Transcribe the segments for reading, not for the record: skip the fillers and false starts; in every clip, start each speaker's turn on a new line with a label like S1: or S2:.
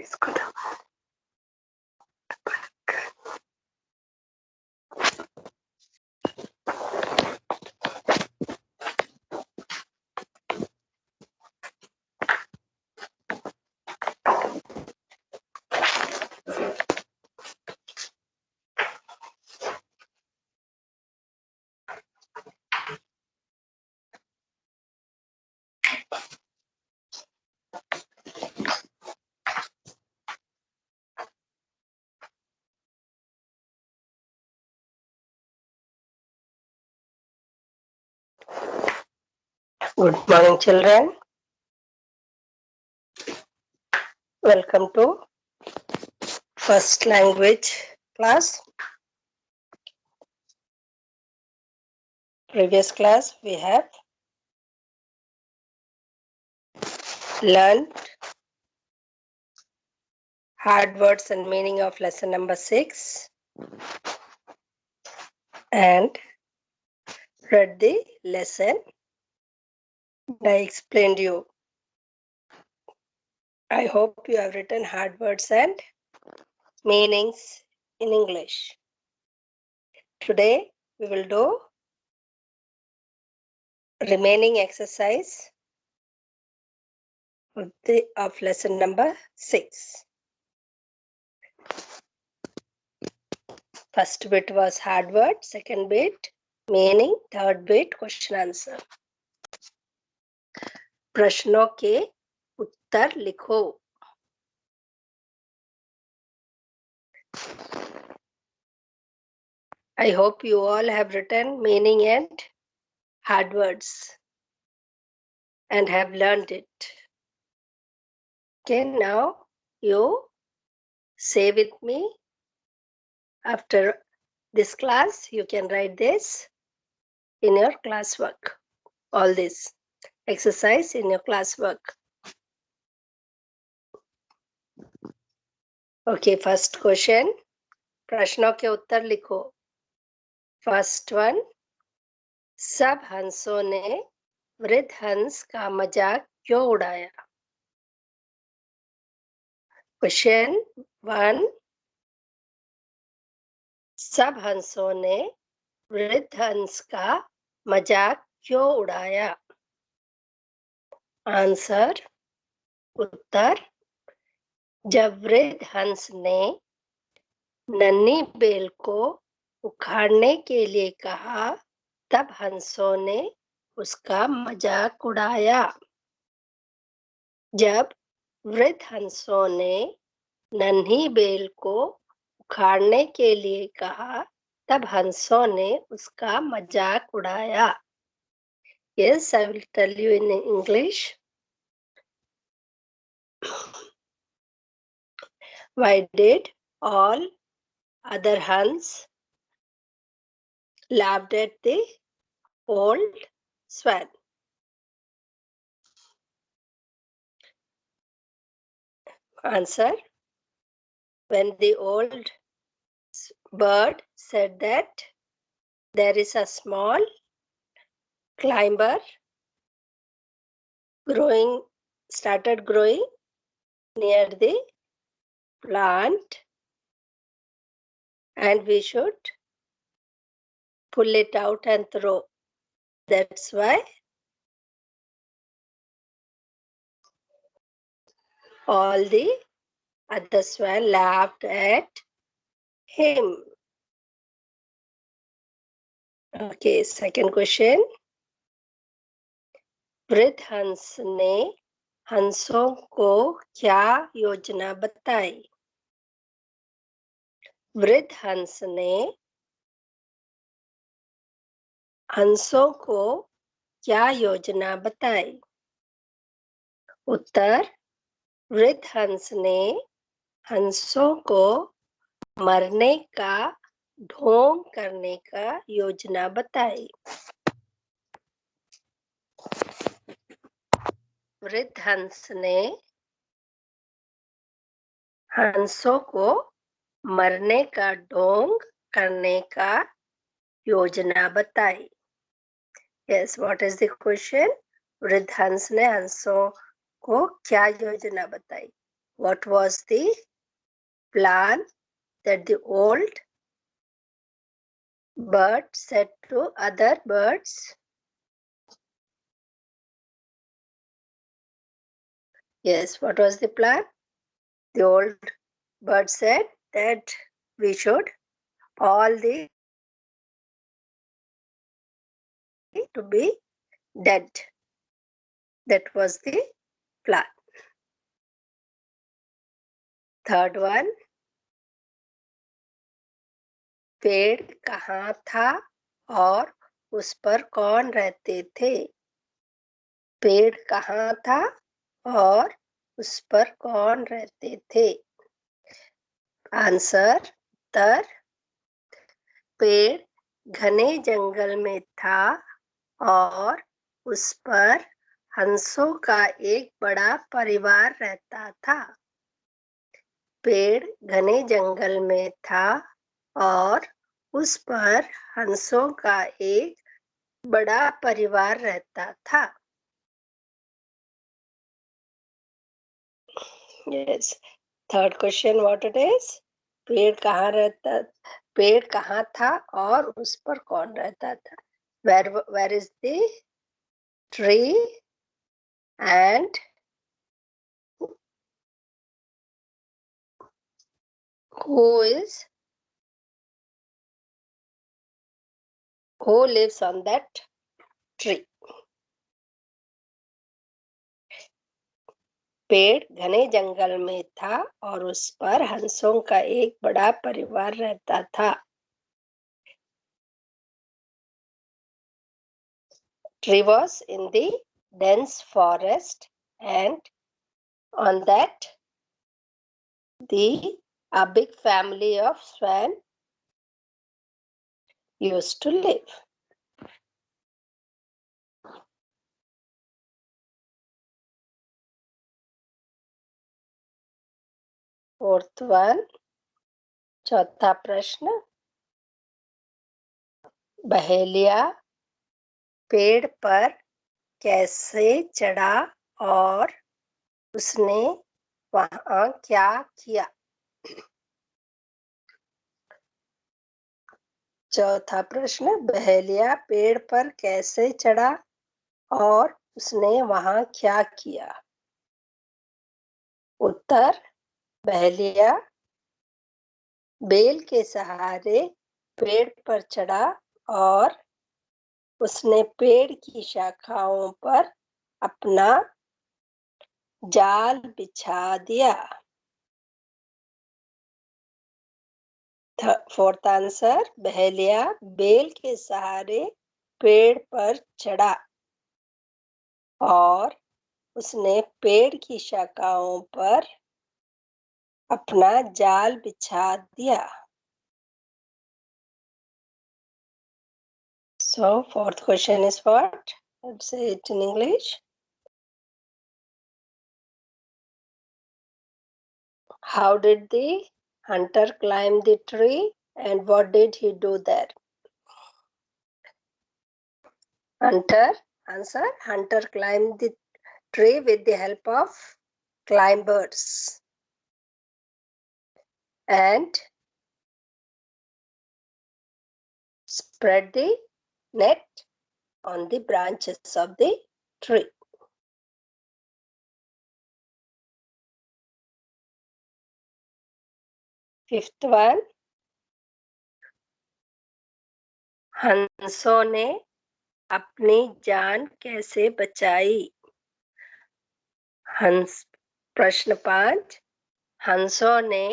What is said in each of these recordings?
S1: इसको दबा। Good morning, children. Welcome to first language class. Previous class we have learned hard words and meaning of lesson number 6 and read the lesson. I explained you. I hope you have written hard words and meanings in English. Today we will do remaining exercise of lesson number 6. First bit was hard word, second bit meaning, third bit question answer. प्रश्नों के उत्तर लिखो. I hope you all have written meaning and hard words and have learned it. Okay, now you say with me. After this class, you can write this in your classwork. All this exercise in your classwork. Okay, first question. प्रश्नों के उत्तर लिखो. First one. सब हंसों ने वृद्ध हंस का मजाक क्यों उड़ाया? Question 1. सब हंसों ने वृद्ध हंस का मजाक क्यों उड़ाया? आंसर उत्तर. जब वृद्ध हंस ने नन्ही बेल को उखाड़ने के लिए कहा, तब हंसों ने उसका मजाक उड़ाया. जब वृद्ध हंसों ने नन्ही बेल को उखाड़ने के लिए कहा, तब हंसों ने उसका मजाक उड़ाया. Yes, I will tell you in English. Why did all other hens laughed at the old swan? Answer. When the old bird said that there is a small climber started growing near the plant and we should pull it out and throw. That's why all the other swan laughed at him. Okay, second question. वृद्ध हंस ने हंसों को क्या योजना बताई? वृद्ध हंस ने हंसों को क्या योजना बताई? उत्तर. वृद्ध हंस ने हंसों को मरने का ढोंग करने का योजना बताई. वृद्ध हंस ने हंसों को मरने का ढोंग करने का योजना बताई. Yes, what is the question? वृद्ध हंस ने हंसों को क्या योजना बताई? what was the plan that the old bird said to other birds? Yes, what was the plan? The old bird said that we should all the to be dead. That was the plan. Third one, पेड़ कहाँ था और उस पर कौन रहते थे? पेड़ कहाँ था और उस पर कौन रहते थे? आंसर, उत्तर, पेड़ घने जंगल में था और उस पर हंसों का एक बड़ा परिवार रहता था। पेड़ घने जंगल में था और उस पर हंसों का एक बड़ा परिवार रहता था। Yes. Third question, what it is? पेड़ कहाँ था और उस पर कौन रहता था? Where is the tree and who lives on that tree? पेड़ घने जंगल में था और उस पर हंसों का एक बड़ा परिवार रहता था। Tree was in the dense forest and on that a big family of swan used to live. Fourth one, चौथा प्रश्न, बहेलिया पेड़ पर कैसे चढ़ा और उसने वहां क्या किया? चौथा प्रश्न, बहेलिया पेड़ पर कैसे चढ़ा और उसने वहां क्या किया? उत्तर, बहेलिया बेल के सहारे पेड़ पर चढ़ा और उसने पेड़ की शाखाओं पर अपना जाल बिछा दिया। फोर्थ आंसर, बहेलिया बेल के सहारे पेड़ पर चढ़ा और उसने पेड़ की शाखाओं पर अपना जाल बिछा दिया। So fourth question is what? Let's say it in English. How did the hunter climb the tree and what did he do there? Answer, hunter climbed the tree with the help of climbers and spread the net on the branches of the tree. Fifth one, हंसों ने अपनी जान कैसे बचाई? प्रश्न 5, हंसों ने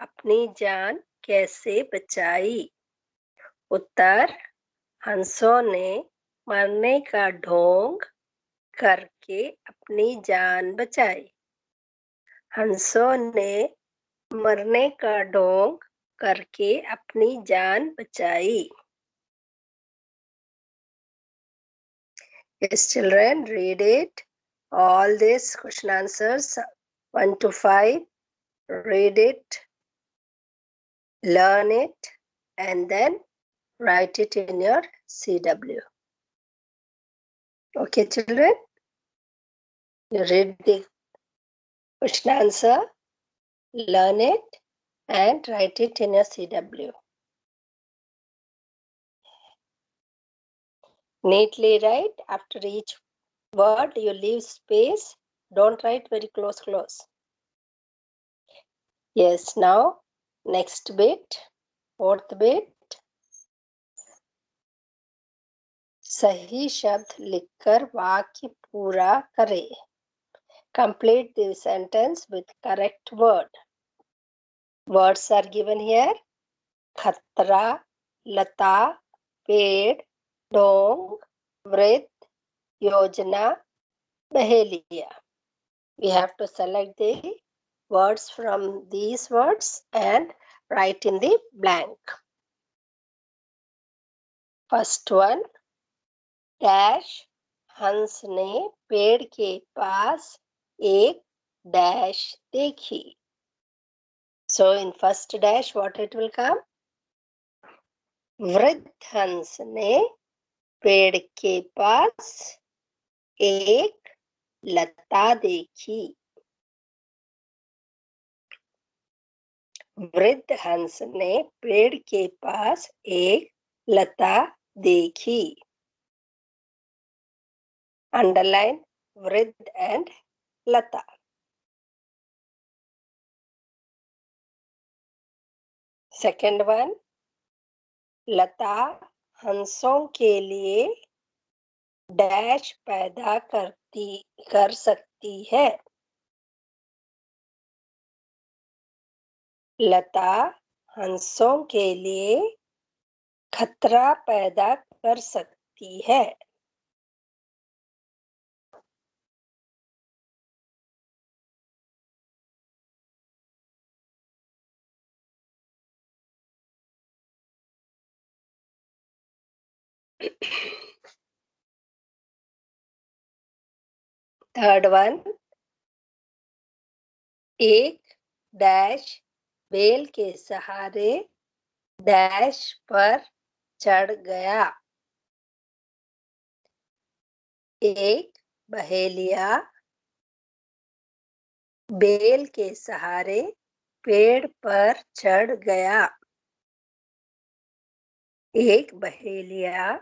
S1: अपनी जान कैसे बचाई? उत्तर, हंसों ने मरने का ढोंग करके अपनी जान बचाई। हंसों ने मरने का ढोंग करके अपनी जान बचाई। Yes, children, read it. All these question answers 1 to 5. Read it, learn it, and then write it in your CW. Okay, children? You read the question answer learn it, and write it in your CW. Neatly write. After each word, you leave space. Don't write very close. Yes, now next bit, fourth bit. सही शब्द लिखकर वाक्य पूरा करें. Complete the sentence with correct word. Words are given here. खतरा, लता, पेड़, ढोंग, वृत्त, योजना, बहेलिया. We have to select the words from these words and write in the blank. First one, dash, हंस ने पेड़ के पास एक dash देखी. So in first dash, what it will come? वृद्ध हंस ने पेड़ के पास एक लता देखी. वृद्ध हंस ने पेड़ के पास एक लता देखी. Underline वृद्ध and लता. Second one, लता हंसों के लिए डैश पैदा कर सकती है. लता हंसों के लिए खतरा पैदा कर सकती है. Third one, एक डैश बेल के सहारे डैश पर चढ़ गया. एक बहेलिया बेल के सहारे पेड़ पर चढ़ गया. एक बहेलिया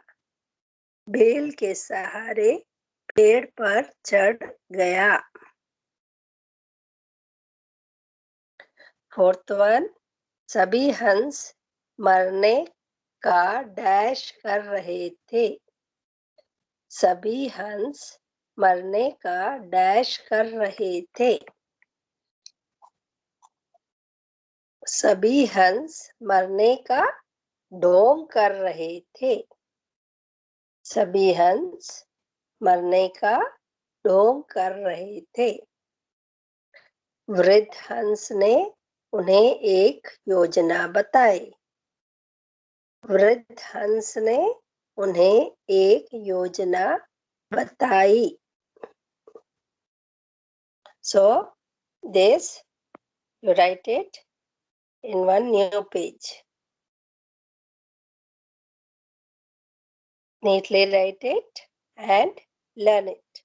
S1: बेल के सहारे पेड़ पर चढ़ गया. फोर्थ वन, सभी हंस मरने का डैश कर रहे थे. सभी हंस मरने का डैश कर रहे थे. सभी हंस मरने का ढोंग कर रहे थे. सभी हंस मरने का ढोंग कर रहे थे. वृद्ध हंस ने उन्हें एक योजना बताई. वृद्ध हंस ने उन्हें एक योजना बताई. So this you write it in one new page. Neatly write it and learn it.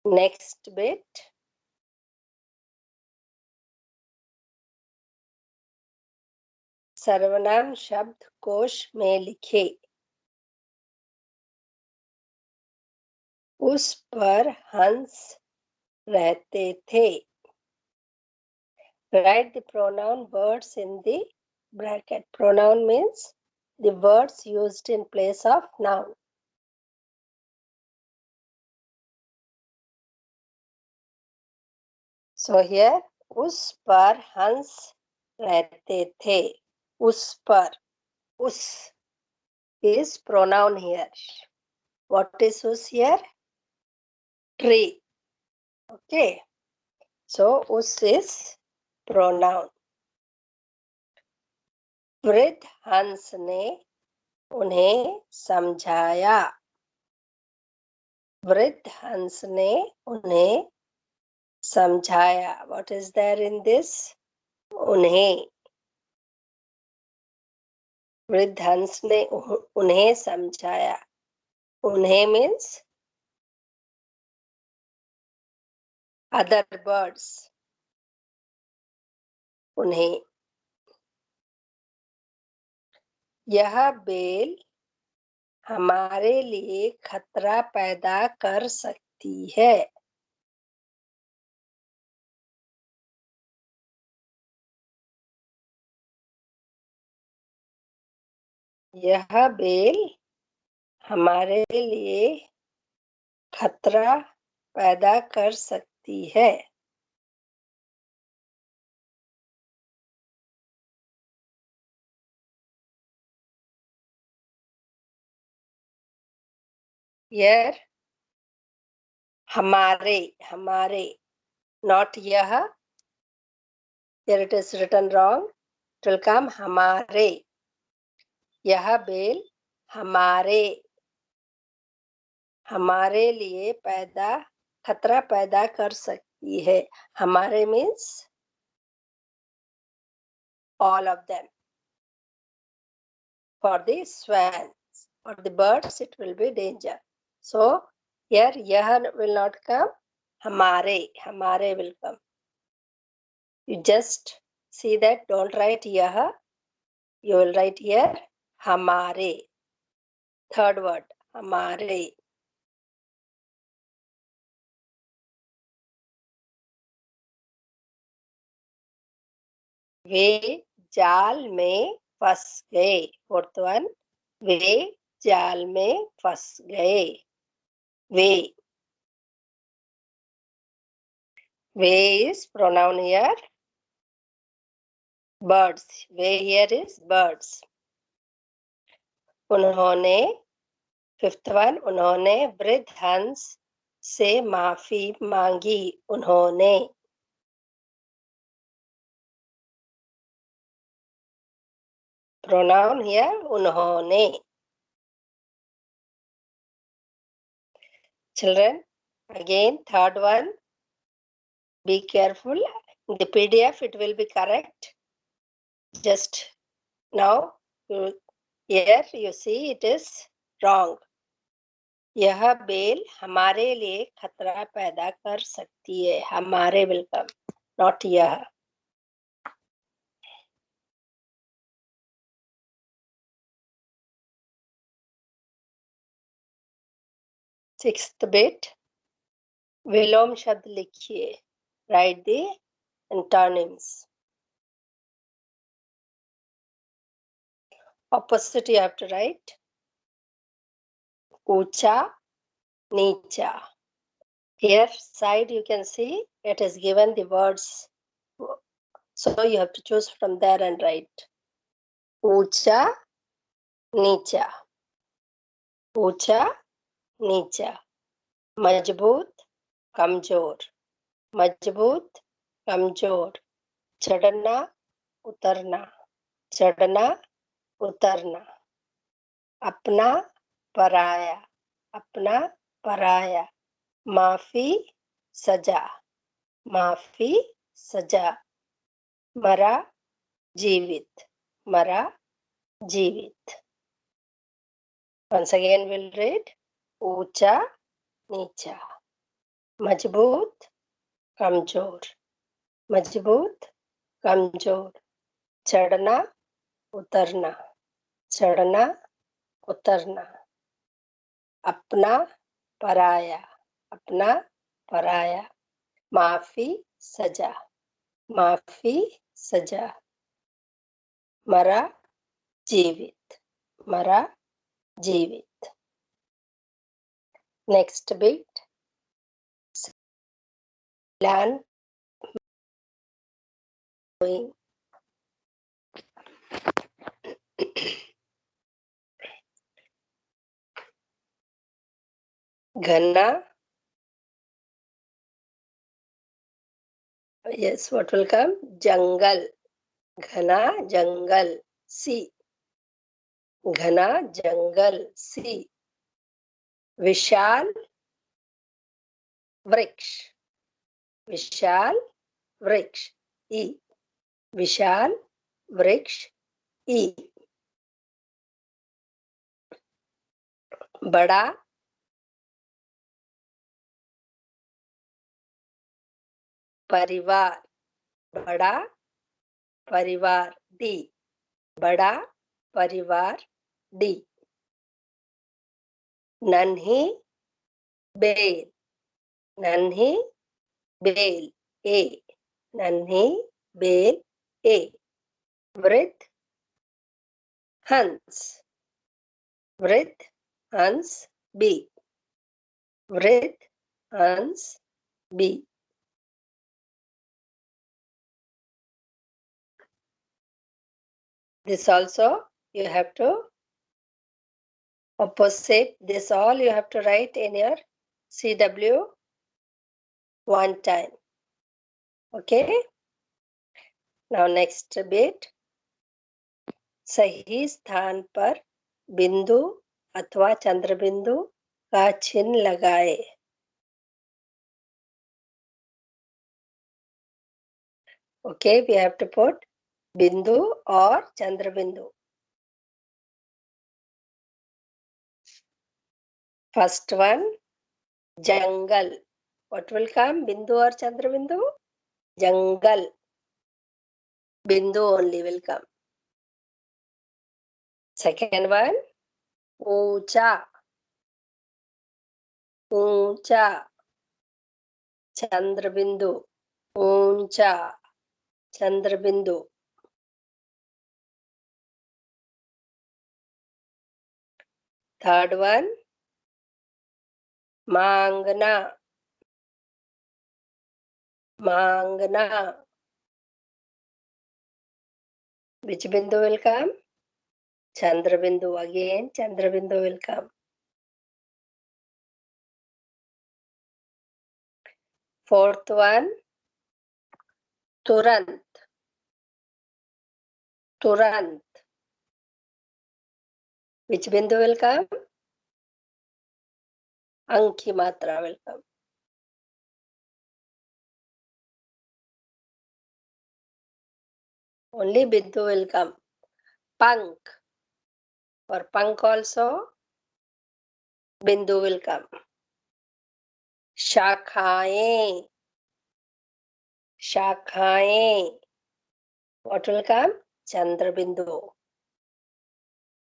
S1: Next bit. सर्वनाम शब्द कोश में लिखे. उस पर हंस रहते थे. Write the pronoun words in the bracket. Pronoun means the words used in place of noun. So here, उस पर हंस रहते थे. उस पर, उस is pronoun here. What is us here? Tree. Okay. So us is pronoun. वृद्ध हंस ने उन्हें समझाया. वृद्ध हंस ने उन्हें समझाया. What is there in this? उन्हें. वृद्ध हंस ने उन्हें समझाया. उन्हें means other birds, उन्हें। यह बेल हमारे लिए खतरा पैदा कर सकती है। यह बेल हमारे लिए खतरा पैदा कर सकती है। Here, हमारे, हमारे, not यह. Here it is written wrong. It will come हमारे. यह बेल हमारे लिए खतरा पैदा कर सकती है। हमारे means all of them. For the swans, for the birds, it will be danger. So here यह will not come. हमारे will come. You just see that. Don't write यह. You will write here हमारे. Third word हमारे. वे जाल में फंस गए. Fourth one, वे जाल में फंस गए. वे is pronoun here. Birds. Way here is birds. उन्होंने, fifth one, उन्होंने वृद्ध हंस से माफी मांगी. उन्होंने. Pronoun here उन्होंने. Children, again third one, be careful. In the PDF it will be correct. Just now here you see it is wrong. यह बेल हमारे लिए खतरा पैदा कर सकती है. हमारे will come, not यह. Sixth bit, विलोम शब्द लिखिए. Write the antonyms. Opposite you have to write. ऊंचा, नीचा. Here side you can see it is given the words. So you have to choose from there and write. ऊंचा, नीचा. ऊंचा, नीचा. मजबूत, कमजोर. मजबूत, कमजोर. चढ़ना, उतरना. चढ़ना, उतरना. अपना, पराया. अपना, पराया. माफी, सजा. माफी, सजा. मरा, जीवित. मरा, जीवित. Once again we'll read. ऊंचा, नीचा. मजबूत, कमजोर. मजबूत, कमजोर. चढ़ना, उतरना. चढ़ना, उतरना. अपना, पराया. अपना, पराया. माफी, सजा. माफी, सजा. मरा, जीवित. मरा, जीवित. Next bit. Plan. घना. Yes, what will come? जंगल. घना जंगल. सी. घना जंगल. सी. विशाल वृक्ष. विशाल वृक्ष. ई. विशाल वृक्ष. ई. बड़ा, परिवार, बड़ा परिवार, डी, बड़ा परिवार, डी। नन्ही बेल, नन्ही बेल, ए, नन्ही बेल, ए। वृद्ध हंस, वृद्ध हंस, बी, वृद्ध हंस, B. This also you have to opposite this, all you have to write in your CW one time. Okay, now next bit, सही स्थान पर बिंदु अथवा चंद्र बिंदु का चिन्ह लगाए। Okay, we have to put बिंदु और चंद्र बिंदु। First one, jungle. What will come? बिंदु और चंद्र बिंदु? जंगल, बिंदु only will come. Second one, ऊंचा, ऊंचा, चंद्र बिंदु, ऊंचा, चंद्र बिंदु। Third one, मांगना, मांगना, which bindu will come? Chandra bindu, again Chandra bindu will come. Fourth one, turant, turant, which bindu will come? Anki matra will come. Only bindu will come. Pank, for pank also bindu will come. Shakhaएं, shakhaएं, what will come? Chandra bindu,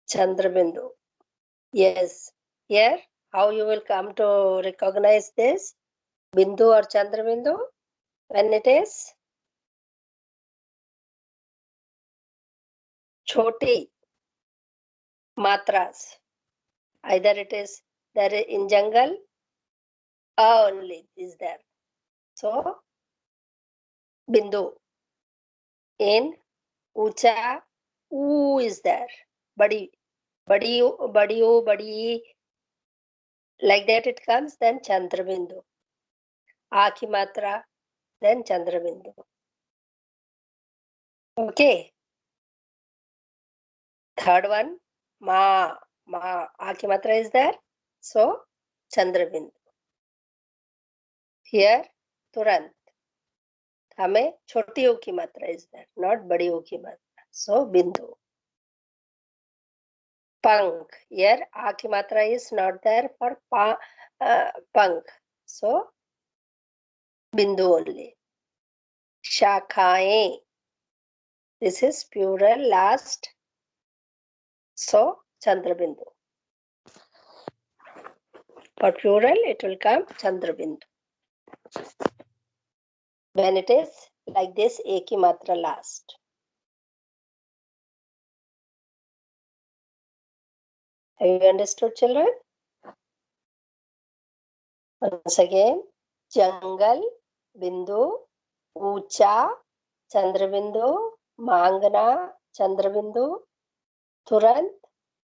S1: Chandra bindu. Yes, here how you will come to recognize this bindu or Chandra bindu? When it is choti matras, either it is there in jungle, only is there. So bindu. In ucha, u is there. Badi, badi, badi, badi, like that it comes, then Chandra bindu. A ki matra, then Chandra bindu. Okay. Third one, ma, ma, a ki matra is there, so Chandra bindu. Here, turant. हमें छोटी ओ की मात्रा is there, not बड़ी ओ की मात्रा, so बिंदु. पंख, here आ की मात्रा is not there for पंख, so बिंदु only. शाखाएं, this is plural last, so चंद्र बिंदु. For plural it will come चंद्र बिंदु. When it is like this, a की मात्रा last. Have you understood, children? Once again, जंगल, बिंदु, ऊंचा, चंद्र बिंदु, मांगना, चंद्र बिंदु, तुरंत,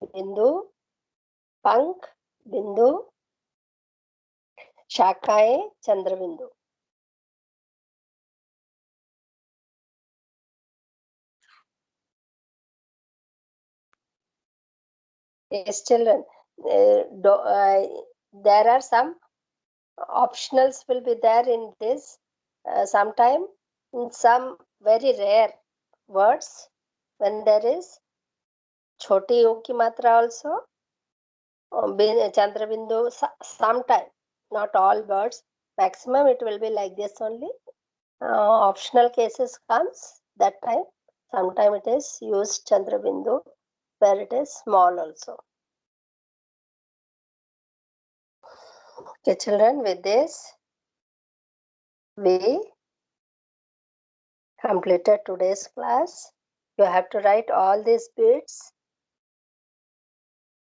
S1: बिंदु, पंख, बिंदु, शाखाएं, चंद्र बिंदु. Yes, children, there are some optionals will be there in this. Sometime in some very rare words, when there is choti o ki matra also, Chandra bindu, sometime, not all words, maximum it will be like this only. Optional cases comes that time. Sometime it is used Chandrabindu where it is small also. Okay, children, with this we completed today's class. You have to write all these bits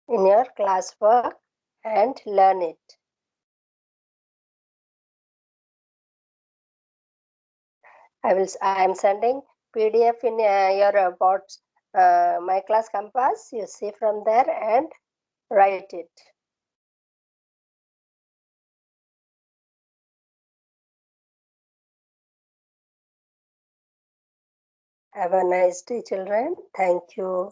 S1: in your classwork and learn it. I am sending PDF in your about my class compass. You see from there and write it. Have a nice day, children. Thank you.